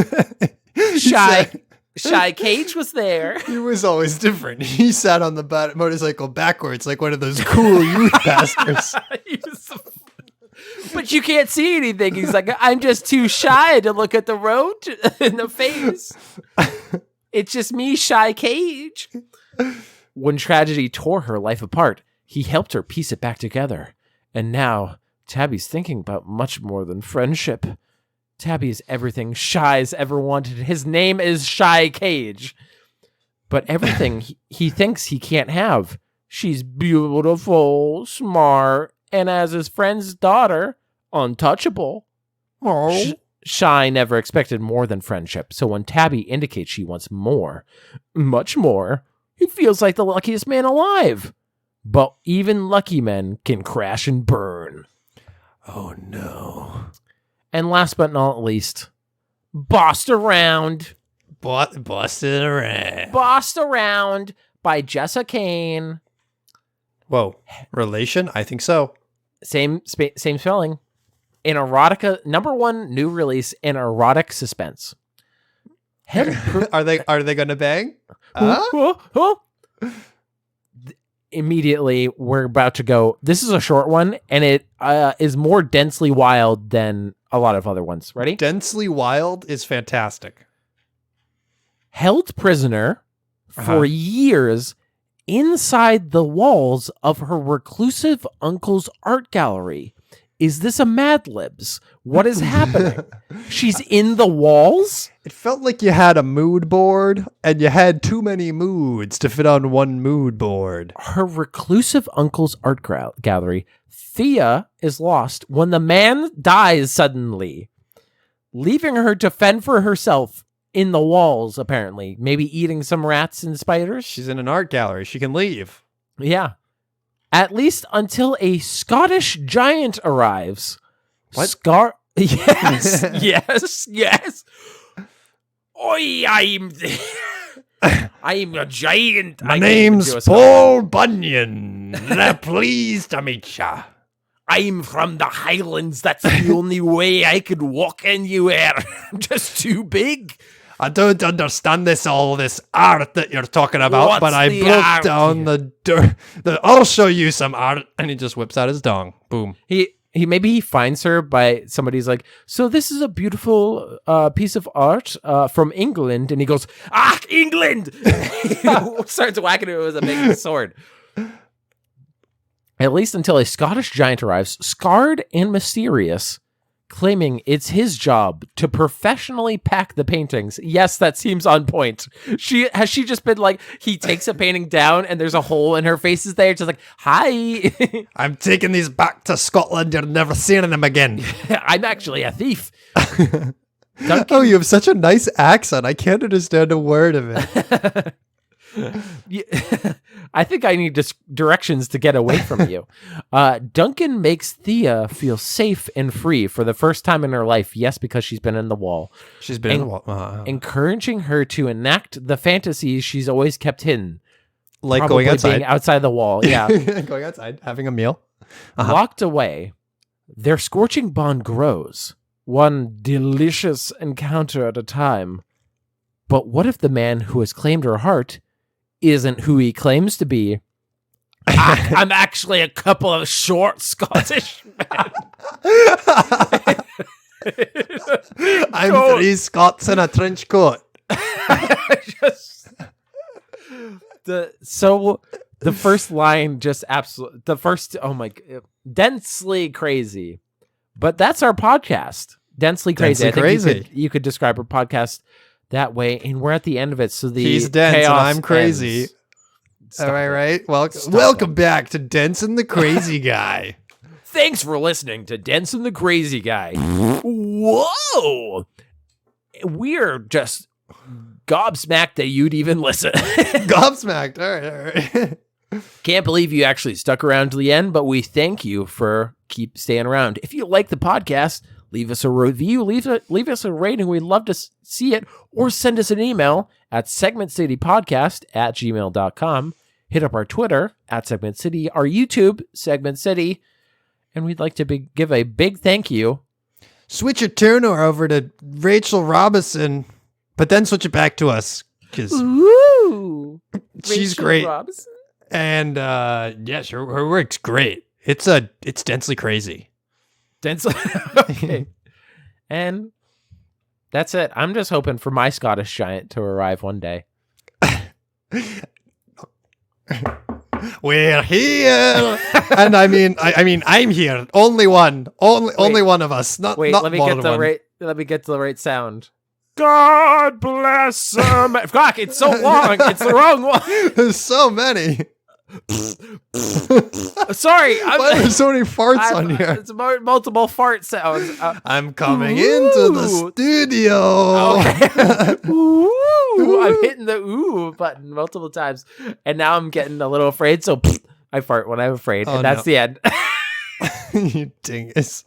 Shy Cage was there. He was always different. He sat on the motorcycle backwards like one of those cool youth pastors. But you can't see anything. He's like, I'm just too shy to look at the road in the face. It's just me, Shy Cage. When tragedy tore her life apart, he helped her piece it back together. And now, Tabby's thinking about much more than friendship. Tabby is everything Shy's ever wanted. His name is Shy Cage. But everything he thinks he can't have. She's beautiful, smart, and as his friend's daughter, untouchable. Oh. Shy never expected more than friendship. So when Tabby indicates she wants more, much more, he feels like the luckiest man alive. But even lucky men can crash and burn. Oh, no. And last but not least, Bossed Around. Busted around. Bossed Around by Jessa Kane. Whoa. Relation? I think so. Same spelling. An erotica, #1 new release in erotic suspense. Are they going to bang? Immediately, we're about to go. This is a short one, and it is more densely wild than a lot of other ones. Ready? Densely Wild is fantastic. Held prisoner for years inside the walls of her reclusive uncle's art gallery is this a Mad Libs? What is happening? She's in the walls? It felt like you had a mood board and you had too many moods to fit on one mood board. Her reclusive uncle's art gallery. Thea is lost when the man dies suddenly, leaving her to fend for herself in the walls, apparently. Maybe eating some rats and spiders. She's in an art gallery. She can leave. Yeah. At least until a Scottish giant arrives. What? Yes, yes. Oi, I'm a giant. My name's Paul Bunyan. Pleased to meet ya. I'm from the Highlands. That's the only way I could walk anywhere. I'm just too big. I don't understand all this art that you're talking about, What's but I the broke art down I'll show you some art. And he just whips out his dong. Boom. Maybe he finds her by somebody's like, so this is a beautiful piece of art from England. And he goes, England! He starts whacking it with a big sword. At least until a Scottish giant arrives, scarred and mysterious, claiming it's his job to professionally pack the paintings. Yes, that seems on point. She just been like, he takes a painting down and there's a hole in her face is there, just like, hi. I'm taking these back to Scotland. You're never seeing them again. I'm actually a thief. Oh, you have such a nice accent. I can't understand a word of it. I think I need directions to get away from you. Duncan makes Thea feel safe and free for the first time in her life. Yes, because she's been in the wall. She's been in the wall. Encouraging her to enact the fantasies she's always kept hidden. Like Probably going outside. being outside the wall. Yeah. Going outside, having a meal. Locked away, their scorching bond grows, one delicious encounter at a time. But what if the man who has claimed her heart isn't who he claims to be? I'm actually a couple of short Scottish men. I'm 3 Scots in a trench coat. The first line just absolutely, oh my, densely crazy. But that's our podcast. Densely crazy. Densely crazy. You could describe our podcast that way, and we're at the end of it. So he's dense and I'm crazy. All right. Welcome back to Dense and the Crazy Guy. Thanks for listening to Dense and the Crazy Guy. Whoa! We're just gobsmacked that you'd even listen. Gobsmacked. All right. Can't believe you actually stuck around to the end, but we thank you for keep staying around. If you like the podcast, leave us a review, leave us a rating. We'd love to see it, or send us an email at segmentcitypodcast@gmail.com. Hit up our Twitter @segmentcity, our YouTube Segment City, and we'd like to give a big thank you. Switch your tuner over to Rachel Robinson, but then switch it back to us because she's Rachel great. Robinson? And yes, her work's great. It's densely crazy. Densely. Okay. And that's it. I'm just hoping for my Scottish giant to arrive one day. We're here, and I mean, I'm here. Only one of us. Not let me more get than the one. right. Let me get to the right sound. God bless him. Fuck! It's so long. It's the wrong one. There's so many. Sorry, why are there so many farts on here? It's multiple fart sounds. I'm coming into the studio. Okay. Ooh, I'm hitting the ooh button multiple times, and now I'm getting a little afraid. So I fart when I'm afraid, and that's the end. You dingus.